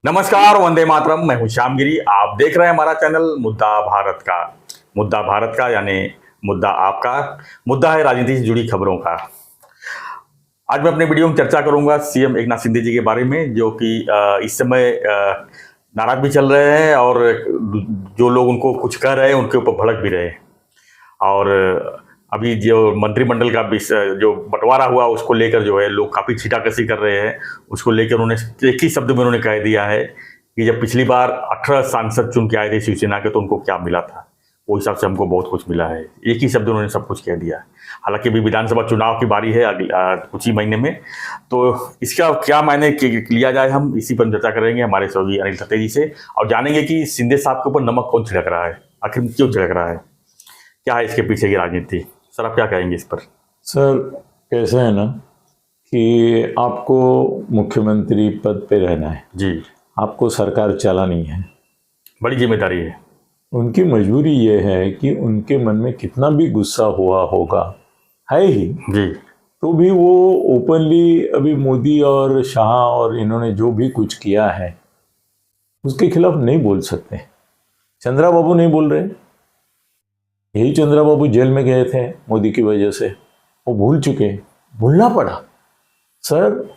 नमस्कार, वंदे मातरम। मैं हूं श्यामगिरी। आप देख रहे हैं हमारा चैनल मुद्दा भारत का यानी मुद्दा आपका। मुद्दा है राजनीति से जुड़ी खबरों का। आज मैं अपने वीडियो में चर्चा करूंगा सीएम एकनाथ शिंदे जी के बारे में, जो कि इस समय नाराज भी चल रहे हैं और जो लोग उनको कुछ कह रहे हैं उनके ऊपर भड़क भी रहे हैं। और अभी जो मंत्रिमंडल का जो बंटवारा हुआ उसको लेकर जो है लोग काफ़ी छींटाकशी कर रहे हैं। उसको लेकर उन्होंने एक ही शब्द में उन्होंने कह दिया है कि जब पिछली बार 18 सांसद चुन के आए थे शिवसेना के तो उनको क्या मिला था, वो हिसाब से हमको बहुत कुछ मिला है। एक ही शब्द उन्होंने सब कुछ कह दिया। हालांकि अभी विधानसभा चुनाव की बारी है कुछ ही महीने में, तो इसका क्या मायने लिया जाए, हम इसी पर चर्चा करेंगे हमारे सहयोगी अनिल सत्ते जी से, और जानेंगे कि शिंदे साहब के ऊपर नमक कौन छिड़क रहा है, आखिर क्यों छिड़क रहा है, क्या है इसके पीछे की राजनीति। सर, आप क्या कहेंगे इस पर? सर, कैसा है ना कि आपको मुख्यमंत्री पद पे रहना है जी, आपको सरकार चलानी है, बड़ी जिम्मेदारी है। उनकी मजबूरी ये है कि उनके मन में कितना भी गुस्सा हुआ होगा, है ही जी, तो भी वो ओपनली अभी मोदी और शाह और इन्होंने जो भी कुछ किया है उसके खिलाफ नहीं बोल सकते। चंद्रा बाबू नहीं बोल रहे, यही चंद्रा बाबू जेल में गए थे मोदी की वजह से, वो भूल चुके, भूलना पड़ा। सर,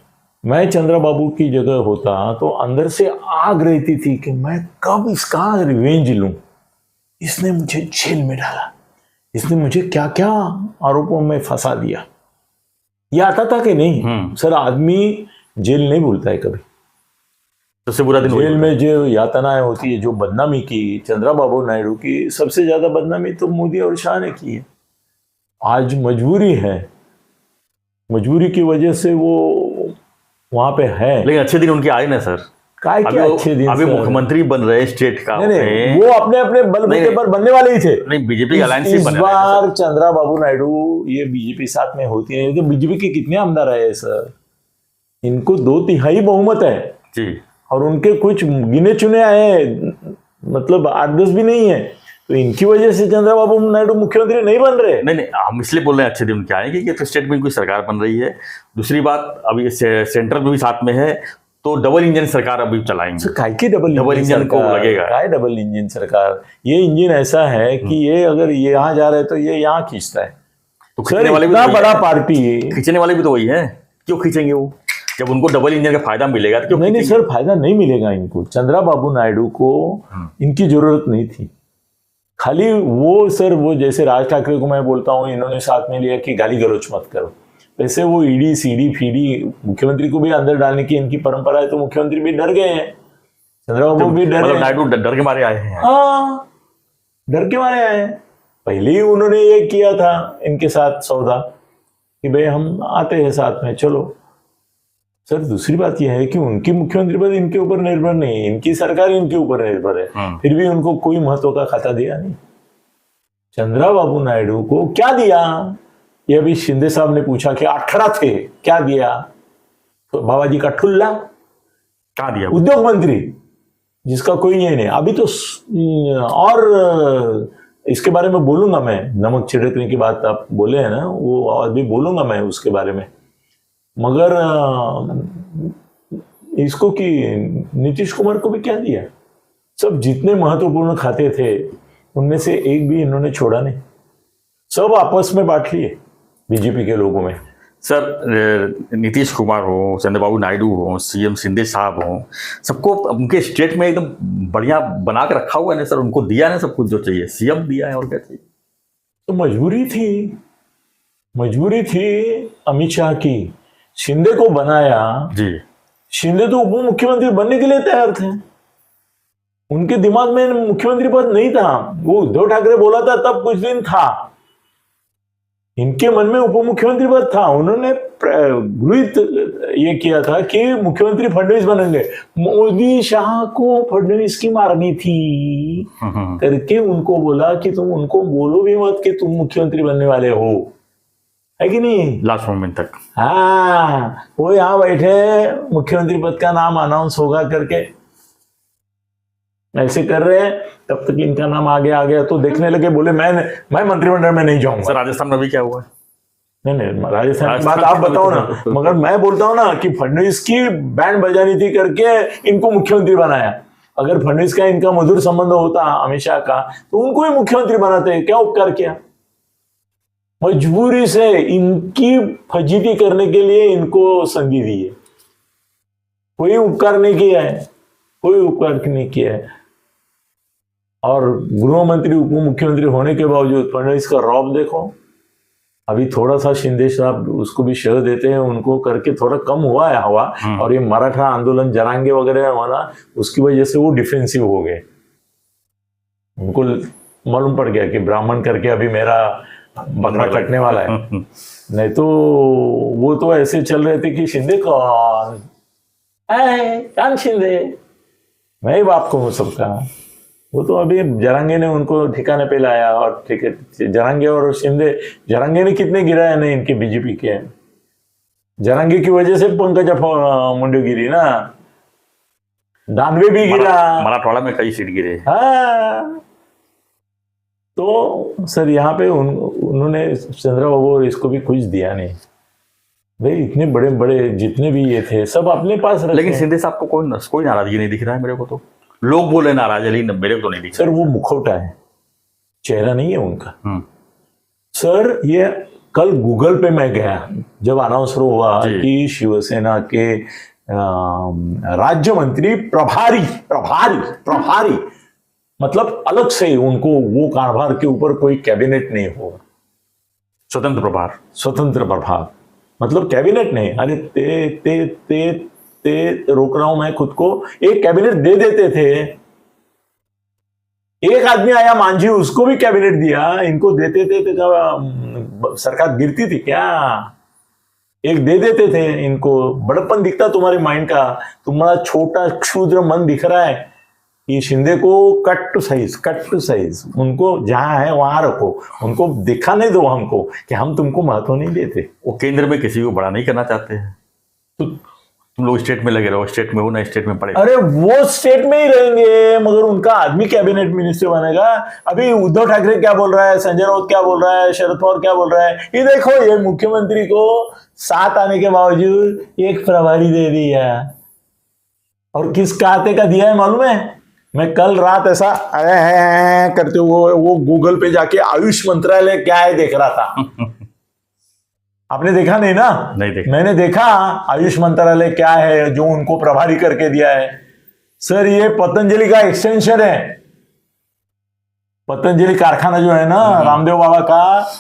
मैं चंद्रा बाबू की जगह होता तो अंदर से आग रहती थी कि मैं कब इसका रिवेंज लूं। इसने मुझे जेल में डाला, इसने मुझे क्या क्या आरोपों में फंसा दिया। ये आता था कि नहीं? सर, आदमी जेल नहीं भूलता है कभी। सबसे बुरा दिन जेल में जो यातनाएं होती है, जो बदनामी की चंद्रा बाबू नायडू की, सबसे ज्यादा बदनामी तो मोदी और शाह ने की है। आज मजबूरी है, मजबूरी की वजह से वो वहां पे है। लेकिन अच्छे दिन उनके आए ना सर। काय के अच्छे दिन? अभी मुख्यमंत्री बन रहे स्टेट का। नहीं, वो अपने अपने बलबूते पर बनने वाले ही थे। नहीं, बीजेपी अलायंस इस बार चंद्रा बाबू नायडू ये बीजेपी साथ में होती है, तो बीजेपी के कितने आमदार आए सर? इनको 2/3 बहुमत है जी, और उनके कुछ गिने चुने आए, मतलब 8-10 भी नहीं है। तो इनकी वजह से चंद्रबाबू नायडू मुख्यमंत्री नहीं बन रहे। नहीं, हम इसलिए बोल रहे हैं अच्छे दिन क्या है कि तो स्टेट में कोई सरकार बन रही है। दूसरी बात, अभी सेंट्रल में भी साथ में है, तो डबल इंजन सरकार अभी चलाएंगे। काय की डबल इंजन को लगेगा? काय डबल इंजन सरकार? ये इंजन ऐसा है कि ये अगर ये यहाँ जा रहे तो ये यहाँ खींचता है। तो खींचने वाले भी बड़ा पार्टी, खींचने वाले भी तो वही है। क्यों खींचेंगे वो? जब उनको डबल इंजन का फायदा मिलेगा तो क्यों? नहीं सर, फायदा नहीं मिलेगा इनको। चंद्रा बाबू नायडू को इनकी जरूरत नहीं थी। खाली वो सर, वो जैसे राज ठाकरे को मैं बोलता हूँ, इन्होंने साथ में लिया कि गाली गलौच मत करो, वैसे वो ईडी सीडी फीडी मुख्यमंत्री को भी अंदर डालने की इनकी परंपरा है, तो मुख्यमंत्री भी डर गए हैं, चंद्रबाबू भी डर गए। नायडू डर के मारे आए हैं। हाँ, डर के मारे आए हैं। पहले ही उन्होंने ये किया था इनके साथ सौदा कि भाई हम आते हैं साथ में, चलो। सर, दूसरी बात यह है कि उनकी मुख्यमंत्री पद इनके ऊपर निर्भर नहीं है, इनकी सरकार इनके ऊपर निर्भर है, फिर भी उनको कोई महत्व का खाता दिया नहीं। चंद्रा बाबू नायडू को क्या दिया? ये अभी शिंदे साहब ने पूछा कि 18 थे, क्या दिया? तो बाबा जी का ठुल्ला क्या दिया? उद्योग मंत्री, जिसका कोई ये नहीं। अभी तो और इसके बारे में बोलूंगा मैं, नमक छिड़कने की बात आप बोले हैं ना, वो और भी बोलूंगा मैं उसके बारे में। मगर इसको कि नीतीश कुमार को भी क्या दिया? सब जितने महत्वपूर्ण खाते थे उनमें से एक भी इन्होंने छोड़ा नहीं, सब आपस में बांट लिए बीजेपी के लोगों में। सर, नीतीश कुमार हो, चंद्रबाबू नायडू हो, सीएम शिंदे साहब हो, सबको उनके स्टेट में एकदम बढ़िया बना के रखा हुआ है ना सर। उनको दिया ना सब कुछ जो चाहिए, सीएम दिया है, और क्या चाहिए? तो मजबूरी थी अमित शाह की। शिंदे को बनाया जी। शिंदे तो उप मुख्यमंत्री बनने के लिए तैयार थे, उनके दिमाग में मुख्यमंत्री पद नहीं था। वो उद्धव ठाकरे बोला था तब कुछ दिन था, इनके मन में उप मुख्यमंत्री पद था। उन्होंने गृहित ये किया था कि मुख्यमंत्री फडणवीस बनेंगे। मोदी शाह को फडणवीस की मारनी थी करके उनको बोला कि तुम उनको बोलो भी मत कि तुम मुख्यमंत्री बनने वाले हो, है कि नहीं, लास्ट मोमेंट तक। हाँ, वो यहाँ बैठे मुख्यमंत्री पद का नाम अनाउंस होगा करके ऐसे कर रहे हैं, तब तक इनका नाम आगे आ गया तो देखने लगे, बोले मैं मंत्रिमंडल में नहीं जाऊंगा। सर, राजस्थान में भी क्या हुआ है? नहीं राजस्थान की बात आप बताओ ना, मगर मैं बोलता हूँ ना कि फडणवीस की बैंड बजानी थी करके इनको मुख्यमंत्री बनाया। अगर फडणवीस का इनका मधुर संबंध होता अमित शाह का तो उनको ही मुख्यमंत्री बनाते। क्या उपकार किया? मजबूरी से इनकी फजीती करने के लिए इनको संधि दी है। कोई उपकार नहीं किया है, कोई उपकार नहीं किया है। और गृह मंत्री उप मुख्यमंत्री होने के बावजूद फडणवीस का रौब देखो। अभी थोड़ा सा शिंदे साहब उसको भी शह देते हैं, उनको करके थोड़ा कम हुआ है हवा। और ये मराठा आंदोलन जरांगे वगैरह वाला, उसकी वजह से वो डिफेंसिव हो गए। उनको मालूम पड़ गया कि ब्राह्मण करके अभी मेरा बकरा कटने वाला है। नहीं तो वो तो ऐसे चल रहे थे कि शिंदे कौन शिंदे, मैं ही बाप को हूं सबका। वो तो अभी जरांगे ने उनको ठिकाने पे लाया। और ठीक है, जरांगे और शिंदे, जरांगे ने कितने गिराया नहीं इनके बीजेपी के। जरांगे की वजह से पंकजा मुंडे गिरी ना, दानवे भी गिरा, मराठवाड़ा में कई सीट गिरे। हाँ, तो सर यहाँ पे उन्होंने चंद्रबाबू और इसको भी कुछ दिया नहीं भाई। इतने बड़े बड़े जितने भी ये थे सब अपने पास रखे। लेकिन शिंदे साहब को कोई नाराजगी नहीं दिख रहा है मेरे को। तो लोग बोले नाराज है, लेकिन मेरे को तो नहीं दिख सर वो मुखौटा है, चेहरा नहीं है उनका। सर ये कल गूगल पे मैं गया जब अनाउंस हुआ कि शिवसेना के राज्य मंत्री प्रभारी मतलब अलग से उनको वो कारभार के ऊपर कोई कैबिनेट नहीं होगा, स्वतंत्र प्रभार मतलब कैबिनेट नहीं। अरे ते रोक रहा हूं मैं खुद को। एक कैबिनेट दे देते थे, एक आदमी आया मांझी, उसको भी कैबिनेट दिया, इनको देते थे तो सरकार गिरती थी क्या? एक दे देते थे इनको। बड़प्पन दिखता तुम्हारे माइंड का, तुम्हारा छोटा क्षुद्र मन दिख रहा है। ये शिंदे को कट टू साइज उनको जहां है वहां रखो, उनको दिखा नहीं दो हमको कि हम तुमको महत्व नहीं देते। वो केंद्र में किसी को बड़ा नहीं करना चाहते हैं। तो तुम लोग स्टेट में लगे रहो, स्टेट में हो ना, स्टेट में पड़े। अरे वो स्टेट में ही रहेंगे, मगर उनका आदमी कैबिनेट मिनिस्टर बनेगा। अभी उद्धव ठाकरे क्या बोल रहा है, संजय राउत क्या बोल रहा है, शरद पवार क्या बोल रहा है, ये देखो ये मुख्यमंत्री को 7 आने के बावजूद एक प्रभारी दे दिया। और किस खाते का दिया है मालूम है? मैं कल रात ऐसा करते वो गूगल पे जाके आयुष मंत्रालय क्या है देख रहा था। आपने देखा नहीं ना? नहीं देखा। मैंने देखा आयुष मंत्रालय क्या है जो उनको प्रभारी करके दिया है। सर ये पतंजलि का एक्सटेंशन है। पतंजलि कारखाना जो है ना रामदेव बाबा का,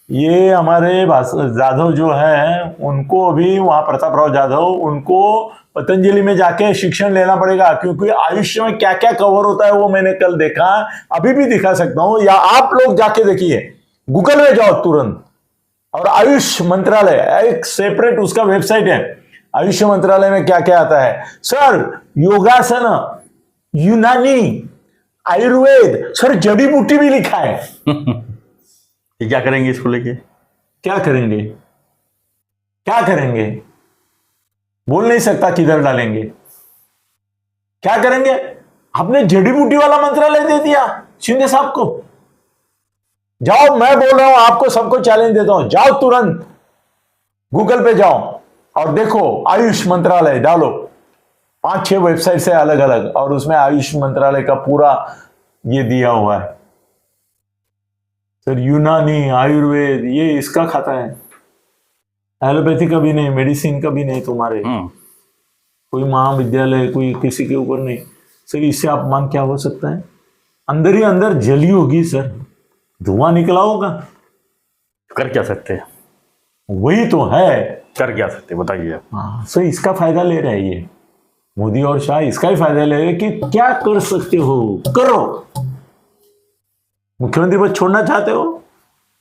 ये हमारे जाधव जो है उनको अभी वहां प्रताप राव जाधव, उनको पतंजलि में जाके शिक्षण लेना पड़ेगा, क्योंकि आयुष्य में क्या क्या कवर होता है वो मैंने कल देखा, अभी भी दिखा सकता हूं, या आप लोग जाके देखिए, गूगल में जाओ तुरंत। और आयुष मंत्रालय एक सेपरेट उसका वेबसाइट है। आयुष मंत्रालय में क्या क्या आता है सर? योगासन, यूनानी, आयुर्वेद, सर जड़ी बूटी भी लिखा है। ये क्या करेंगे इसको लेके? क्या करेंगे बोल नहीं सकता, किधर डालेंगे, क्या करेंगे? आपने जड़ी बूटी वाला मंत्रालय दे दिया शिंदे साहब को। जाओ, मैं बोल रहा हूं आपको, सबको चैलेंज देता हूं, जाओ तुरंत गूगल पे जाओ और देखो आयुष मंत्रालय डालो। 5-6 वेबसाइट से अलग अलग, और उसमें आयुष मंत्रालय का पूरा ये दिया हुआ है। सर यूनानी, आयुर्वेद, ये इसका खाता है, एलोपैथी का भी नहीं, मेडिसिन का भी नहीं तुम्हारे, कोई महाविद्यालय कोई किसी के ऊपर नहीं। सर इससे अपमान क्या हो सकता है? अंदर ही अंदर जली होगी सर, धुआं निकला होगा। कर क्या सकते हैं? वही तो है, कर क्या सकते बताइए। हाँ, सर इसका फायदा ले रहे हैं ये मोदी और शाह, इसका ही फायदा ले रहे हैं कि क्या कर सकते हो करो। मुख्यमंत्री पद छोड़ना चाहते हो,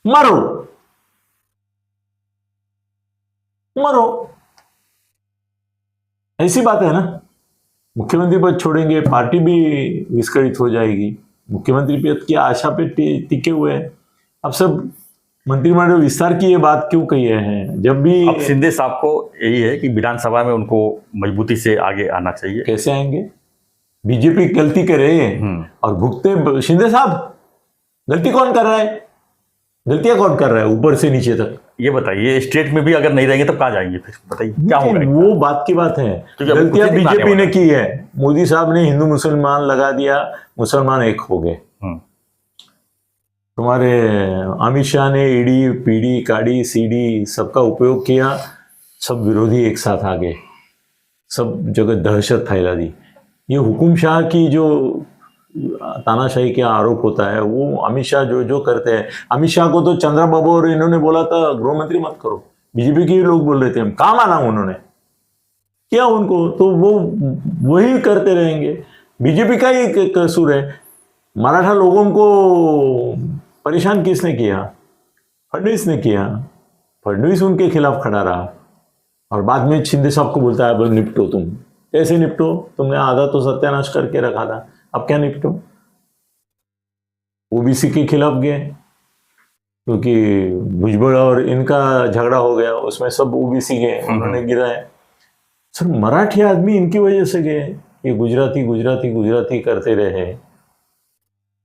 मरो। ऐसी बात है ना। मुख्यमंत्री पद छोड़ेंगे, पार्टी भी विस्कळित हो जाएगी। मुख्यमंत्री पद की आशा पे टिके हुए हैं। अब सब मंत्रिमंडल विस्तार की ये बात क्यों कही है? जब भी अब शिंदे साहब को यही है कि विधानसभा में उनको मजबूती से आगे आना चाहिए। कैसे आएंगे? बीजेपी गलती करे और भुगते शिंदे साहब। गलती कौन कर रहा है? गलतियां कौन कर रहा है ऊपर से नीचे तक? ये बताइए, स्टेट में भी अगर नहीं रहेंगे तब कहाँ जाएंगे फिर? बताइए क्या होगा? वो बात की बात है। क्योंकि अब गलतियां कुछ ही दिखाने बीजेपी ने वाला की है। मोदी साहब ने हिंदू मुसलमान लगा दिया, मुसलमान एक हो गए। हम्म। तुम्हारे अमित शाह ने ईडी पीडी काड़ी सीडी सबका उपयोग किया, सब विरोधी एक साथ आ गए, सब जगह दहशत फैला दी। ये हुकुम शाह की जो तानाशाही का आरोप होता है, वो अमित शाह जो जो करते हैं, अमित शाह को तो चंद्रा बाबू और इन्होंने बोला था गृह मंत्री मत करो, बीजेपी के लोग बोल रहे थे, हम कहाँ माना उन्होंने किया उनको, तो वो वही करते रहेंगे। बीजेपी का ही कसूर है। मराठा लोगों को परेशान किसने किया? फडणवीस ने किया। फडणवीस उनके खिलाफ खड़ा रहा और बाद में शिंदे साहब को बोलता है बोल निपटो, तुम कैसे निपटो, तुमने आधा तो सत्यानाश करके रखा था, अब क्या निपटो? ओबीसी के खिलाफ गए क्योंकि भुजबल और इनका झगड़ा हो गया, उसमें सब ओबीसी गए, उन्होंने गिराया। सर मराठी आदमी इनकी वजह से गए, ये गुजराती गुजराती गुजराती करते रहे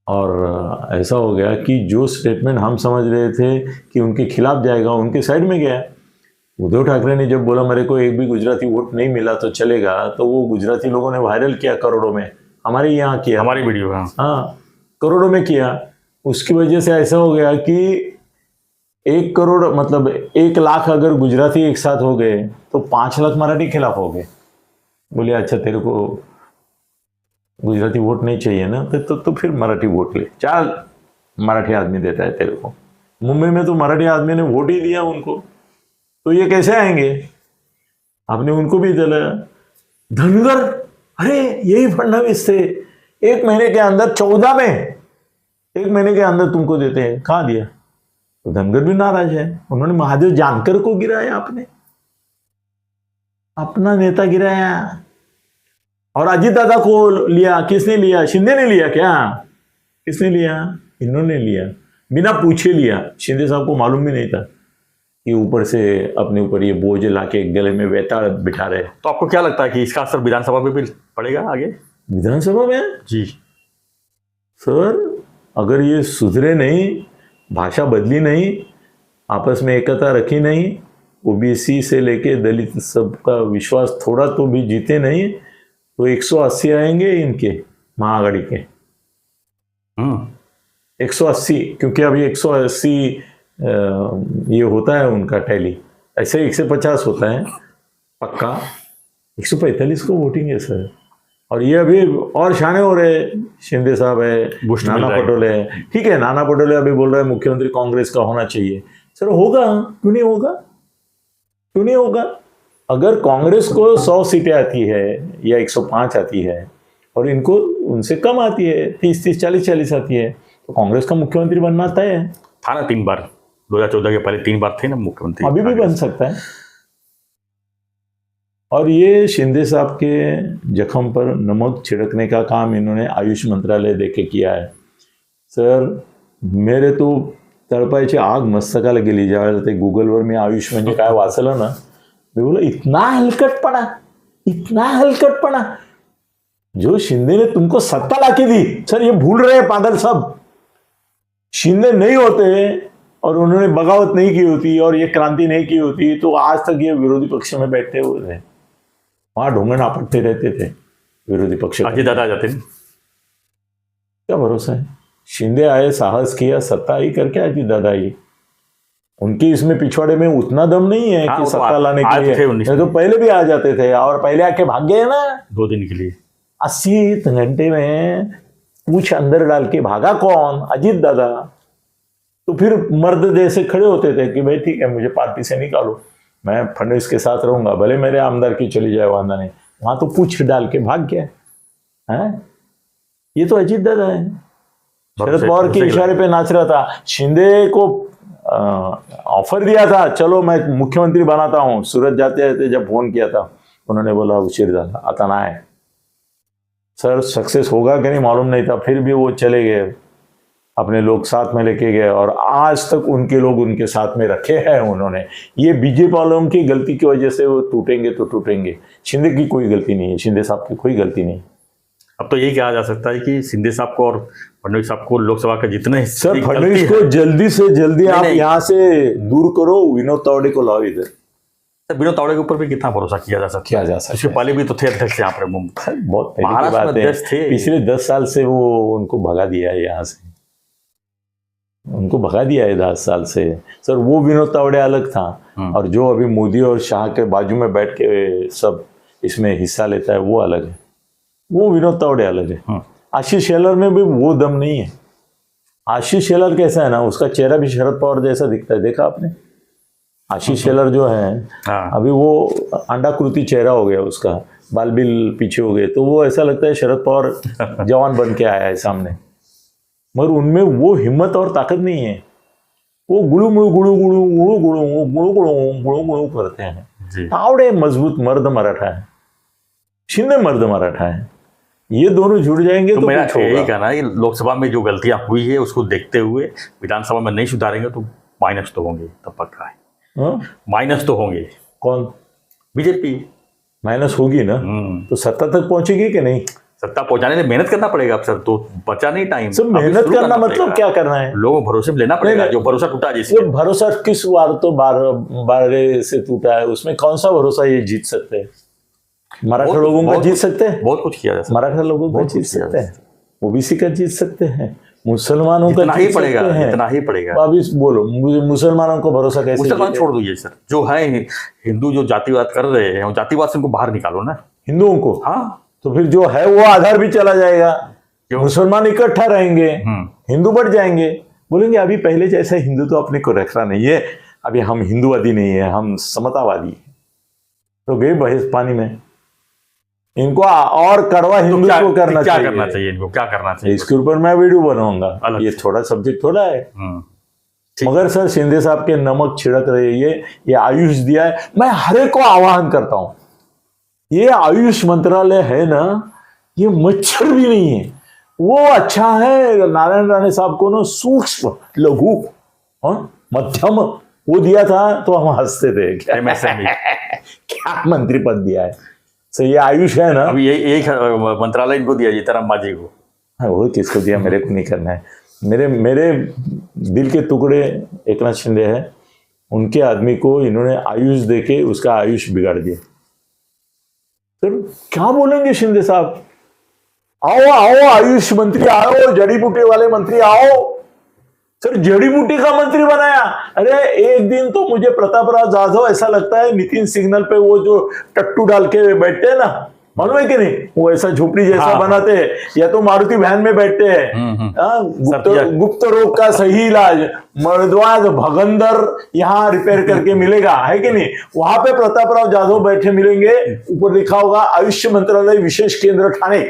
और ऐसा हो गया कि जो स्टेटमेंट हम समझ रहे थे कि उनके खिलाफ जाएगा, उनके साइड में गया। उद्धव ठाकरे ने जब बोला मेरे को एक भी गुजराती वोट नहीं मिला तो चलेगा, तो वो गुजराती लोगों ने वायरल किया करोड़ों में, हमारे यहाँ किया, हमारी वीडियो। हाँ करोड़ों में किया। उसकी वजह से ऐसा हो गया कि 1 करोड़ मतलब 1 लाख अगर गुजराती एक साथ हो गए तो 5 लाख मराठी खिलाफ हो गए। बोले अच्छा तेरे को गुजराती वोट नहीं चाहिए ना, तो फिर मराठी वोट ले, चल मराठी आदमी देता है तेरे को। मुंबई में तो मराठी आदमी ने वोट ही दिया उनको, तो ये कैसे आएंगे? आपने उनको भी दिलाया। धनगर, अरे यही फडणवीस थे, 1 महीने के अंदर 14 में 1 महीने के अंदर तुमको देते हैं, कहाँ दिया? तो धनगर भी नाराज है। उन्होंने महादेव जानकर को गिराया, आपने अपना नेता गिराया। और अजीत दादा को लिया, किसने लिया? शिंदे ने लिया क्या? किसने लिया? इन्होंने लिया, बिना पूछे लिया। शिंदे साहब को मालूम भी नहीं था कि ऊपर से अपने ऊपर ये बोझ लाके गले में वेता बिठा रहे। तो आपको क्या लगता है कि इसका असर विधानसभा में भी पड़ेगा आगे? विधानसभा में? जी सर अगर ये सुधरे नहीं, भाषा बदली नहीं, आपस में एकता रखी नहीं, ओबीसी से लेके दलित सबका विश्वास थोड़ा तो भी जीते नहीं, तो 180 आएंगे इनके महाआघाड़ी के। 180, क्योंकि अभी 180 ये होता है उनका टैली, ऐसे 150 होता है पक्का, 145 को वोटिंग है सर। और ये अभी और शाने हो रहे, शिंदे साहब है, नाना पटोले है, ठीक है, नाना पटोले अभी बोल रहे हैं मुख्यमंत्री कांग्रेस का होना चाहिए। सर होगा, क्यों नहीं होगा? क्यों नहीं होगा? अगर कांग्रेस को 100 सीटें आती है या 105 आती है और इनको उनसे कम आती है, 30-30 40-40 आती है, तो कांग्रेस का मुख्यमंत्री बनना तय है। था ना 3 बार, 2014 के पहले 3 बार थे ना मुख्यमंत्री, अभी भी बन सकता है। और ये शिंदे साहब के जख्म पर नमक छिड़कने का काम इन्होंने आयुष मंत्रालय देके किया है। सर मेरे तो तळपायची आग मस्तकाला गेली ज्यावेळेला ते गुगलवर मी आयुष म्हणजे काय वाचलं ना, मैं बोला इतना हलकटपना जो शिंदे ने तुमको सत्ता लाके दी। सर ये भूल रहे हैं पागल सब। शिंदे नहीं होते और उन्होंने बगावत नहीं की होती और ये क्रांति नहीं की होती तो आज तक ये विरोधी पक्ष में बैठे हुए थे, वहां ढोंगन आपटते रहते थे विरोधी पक्ष। अजीत दादा आ जाते, क्या भरोसा है? शिंदे आए, साहस किया, सत्ता ही करके अजीत दादा आई। उनके इसमें पिछवाड़े में उतना दम नहीं है कि सत्ता लाने के लिए, तो पहले भी आ जाते थे और पहले आके भाग गए ना 2 दिन के लिए। 80 घंटे में पूछ अंदर डाल के भागा कौन? अजीत दादा। तो फिर मर्द जैसे खड़े होते थे कि भाई ठीक है मुझे पार्टी से निकालो, मैं फडणवीस के साथ रहूंगा, भले मेरे आमदार की चली जाए वादा नहीं। वहां तो पूछ डाल के भाग गया है। ये तो अजीत दादा है। शरद पवार के इशारे पे नाच रहा था। शिंदे को ऑफर दिया था, चलो मैं मुख्यमंत्री बनाता हूं, सूरत जाते जाते जब फोन किया था उन्होंने बोला उशीर झाला, आता ना है। सर सक्सेस होगा कि नहीं मालूम नहीं था, फिर भी वो चले गए, अपने लोग साथ में लेके गए और आज तक उनके लोग उनके साथ में रखे हैं उन्होंने। ये बीजेपी वालों की गलती की वजह से वो टूटेंगे तो टूटेंगे, शिंदे की कोई गलती नहीं है, शिंदे साहब की कोई गलती नहीं। अब तो यही कहा जा सकता है कि शिंदे साहब को और फडणवीस साहब को लोकसभा का जितने सर फडणवीस को जल्दी से जल्दी आप नहीं। यहाँ से दूर करो, विनोद तावड़े को लाओ इधर। विनोद तावड़े के ऊपर भी कितना भरोसा किया जा सकता किया जा सकता उसके है। पहले भी तो थे अध्यक्ष यहाँ पर मुंबई, बहुत पहले की महाराष्ट्र बात में है, अध्यक्ष थे। पिछले 10 साल से वो उनको भगा दिया है यहाँ से, उनको भगा दिया है 10 साल से। सर वो विनोद तावड़े अलग था, और जो अभी मोदी और शाह के बाजू में बैठ के सब इसमें हिस्सा लेता है वो अलग है, वो विनोद तावड़े अलग है। आशीष शेलर में भी वो दम नहीं है। आशीष शेलर कैसा है ना, उसका चेहरा भी शरद पवार जैसा दिखता है, देखा आपने? आशीष शेलर जो है अभी वो अंडाकृति चेहरा हो गया उसका, बाल बिल पीछे हो गए, तो वो ऐसा लगता है शरद पवार जवान बन के आया है सामने, मगर उनमें वो हिम्मत और ताकत नहीं है। वो गुड़ू गुड़ू गुड़ू गुड़ू गुड़ू गुड़ू गुड़ू गुड़ू गुड़ू गुड़ू करते हैं। तावड़े मजबूत मर्द मराठा है, शिंदे मर्द मराठा है, ये दोनों जुड़ जाएंगे तो मेरा कुछ होगा। यही कहना है कि लोकसभा में जो गलतियां हुई है उसको देखते हुए विधानसभा में नहीं सुधारेंगे तो माइनस तो होंगे, तब पक्का है माइनस तो होंगे। कौन? बीजेपी माइनस होगी ना, तो सत्ता तक पहुंचेगी कि नहीं? सत्ता पहुंचाने में मेहनत करना पड़ेगा अब सर, तो बचा नहीं टाइम। सब मेहनत करना मतलब क्या करना है? लोगों को भरोसे में लेना पड़ेगा, जो भरोसा टूटा जिससे। ये भरोसा किस बार तो 12 से टूटा है, उसमें कौन सा भरोसा ये जीत सकते हैं? मराठा लोगों का जीत सकते हैं, बहुत कुछ किया जा सकता है, मराठा लोगों का जीत सकते हैं, ओबीसी का जीत सकते हैं, मुसलमानों का ही जीत पड़ेगा, सकते हैं। इतना ही पड़ेगा। अभी बोलो मुसलमानों को भरोसा कैसे? मुसलमान छोड़ दीजिए सर, जो है हिंदू जो जातिवाद कर रहे हैं, जातिवाद से उनको बाहर निकालो ना, हिंदुओं को। हाँ, तो फिर जो है वो आधार भी चला जाएगा, मुसलमान इकट्ठा रहेंगे, हिंदू बढ़ जाएंगे, बोलेंगे अभी पहले जैसा हिंदू तो अपने को रखना नहीं है, अभी हम हिंदूवादी नहीं है, हम समतावादी है। तो गए बहस पानी में। इनको और कड़वा हिंदू को करना क्या चाहिए। करना चाहिए इनको, क्या करना चाहिए? इसके ऊपर मैं वीडियो बनाऊंगा, ये थोड़ा सब्जेक्ट थोड़ा है, मगर सर शिंदे साहब के नमक छिड़क रहे, ये आयुष दिया है। मैं हर एक को आह्वान करता हूं, ये आयुष मंत्रालय है ना, ये मच्छर भी नहीं है, वो अच्छा है। नारायण राणे साहब को ना सूक्ष्म लघु और मध्यम वो दिया था तो हम हंसते थे, क्या मंत्री पद दिया है। सो ये आयुष है ना, अभी ये एक मंत्रालय इनको दिया जीतराम मांझी को। हाँ, वो किसको दिया, मेरे को नहीं करना है। मेरे दिल के टुकड़े एकनाथ शिंदे हैं, उनके आदमी को इन्होंने आयुष देके उसका आयुष बिगाड़ दिया। सर क्या बोलेंगे शिंदे साहब? आओ आओ आयुष मंत्री आओ, जड़ी बूटी वाले मंत्री आओ। सर जड़ी बूटी का मंत्री बनाया। अरे एक दिन तो मुझे प्रतापराव जाधव ऐसा लगता है नितिन सिग्नल पे वो जो टट्टू डाल के बैठते हैं ना, मालूम है कि नहीं, वो ऐसा झोपड़ी जैसा बनाते हैं, या तो मारुति वैन में बैठते हैं। गुप्त रोग का सही इलाज मर्दवाज भगंदर यहाँ रिपेयर करके मिलेगा, है कि नहीं? वहां पे प्रतापराव जाधव बैठे मिलेंगे, ऊपर लिखा होगा आयुष मंत्रालय विशेष केंद्र ठाणे।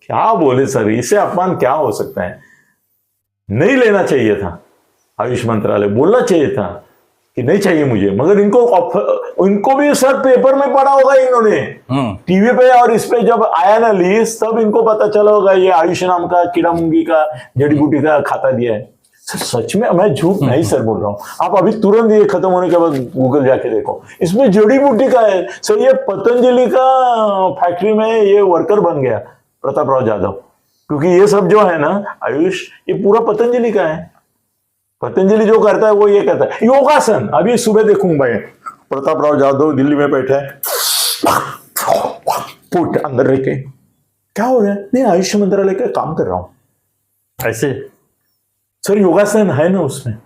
क्या बोले सर, इससे अपमान क्या हो सकता है? नहीं लेना चाहिए था आयुष मंत्रालय, बोलना चाहिए था कि नहीं चाहिए मुझे, मगर इनको भी सर पेपर में पढ़ा होगा इन्होंने, टीवी पे, और इस पे जब आया ना लिस्ट तब इनको पता चला होगा ये आयुष नाम का कीड़ा मुंगी का जड़ी बूटी का खाता दिया है। सर सच में, मैं झूठ नहीं सर बोल रहा हूँ, आप अभी तुरंत ये खत्म होने के बाद गूगल जाके देखो, इसमें जड़ी बूटी का है। सर ये पतंजलि का फैक्ट्री में ये वर्कर बन गया प्रतापराव जाधव, क्योंकि ये सब जो है ना आयुष, ये पूरा पतंजलि का है। पतंजलि जो करता है वो ये कहता है योगासन। अभी सुबह देखूंगा मैं प्रतापराव जाधव दिल्ली में बैठा है, पुट अंदर रह के, क्या हो रहा है? नहीं आयुष मंत्रालय का काम कर रहा हूं। ऐसे सर योगासन है ना उसमें,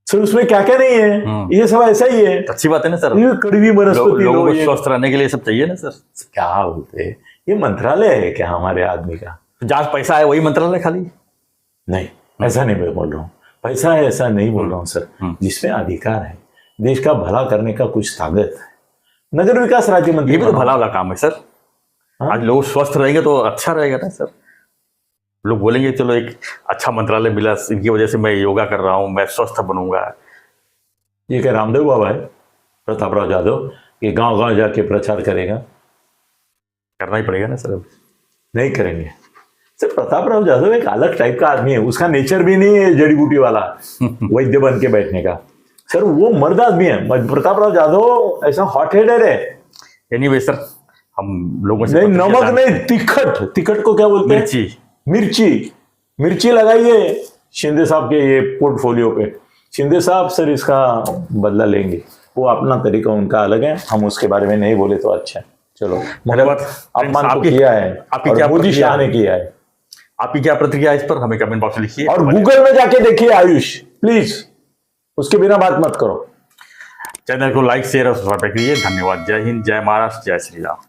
सर उसमें क्या क्या नहीं है, ये सब ऐसा ही है। अच्छी बात है ना सर, ये कड़वी वनस्पति लोगों को स्वस्थ रहने के लिए सब चाहिए ना सर। क्या बोलते हैं, ये मंत्रालय है क्या हमारे आदमी का? जहां पैसा है वही मंत्रालय खाली? नहीं, ऐसा नहीं मैं बोल रहा हूँ, पैसा है ऐसा नहीं बोल रहा हूँ सर। जिसमें अधिकार है, देश का भला करने का कुछ ताकत है, नगर विकास राज्य मंत्री, ये भी तो भला वाला काम है सर। आज लोग स्वस्थ रहेंगे तो अच्छा रहेगा ना सर। लोग बोलेंगे चलो एक अच्छा मंत्रालय मिला, इनकी वजह से मैं योगा कर रहा हूँ, मैं स्वस्थ बनूंगा। ये क्या रामदेव बाबा है प्रतापराव जाधव, ये गांव गांव जाके प्रचार करेगा? करना ही पड़ेगा ना सर। नहीं करेंगे सर। प्रतापराव जाधव एक अलग टाइप का आदमी है, उसका नेचर भी नहीं है जड़ी बूटी वाला वैद्य बन के बैठने का। सर वो मर्द आदमी है, प्रतापराव जाधव ऐसा हॉट हेडेड है। एनीवे सर, हम लोगों से नहीं, प्रतिक्रिया नमक जानते नहीं, हैं। तिखट, तिखट को क्या बोलते हैं? मिर्ची। मिर्ची। मिर्ची लगाइए शिंदे साहब के ये पोर्टफोलियो पे। शिंदे साहब सर इसका बदला लेंगे, वो अपना तरीका उनका अलग है, हम उसके बारे में नहीं बोले तो अच्छा है। चलो, मगर धन्यवाद। अपमान तो आपकी- किया है आपकी और क्या मोदी प्रतिक्रिया शाह ने है? किया है। आपकी क्या प्रतिक्रिया है इस पर हमें कमेंट बॉक्स में लिखिए। और गूगल में जाके देखिए आयुष, प्लीज, उसके बिना बात मत करो। चैनल को लाइक शेयर और सब्सक्राइब करिए। धन्यवाद। जय हिंद, जय महाराष्ट्र, जय श्री राम।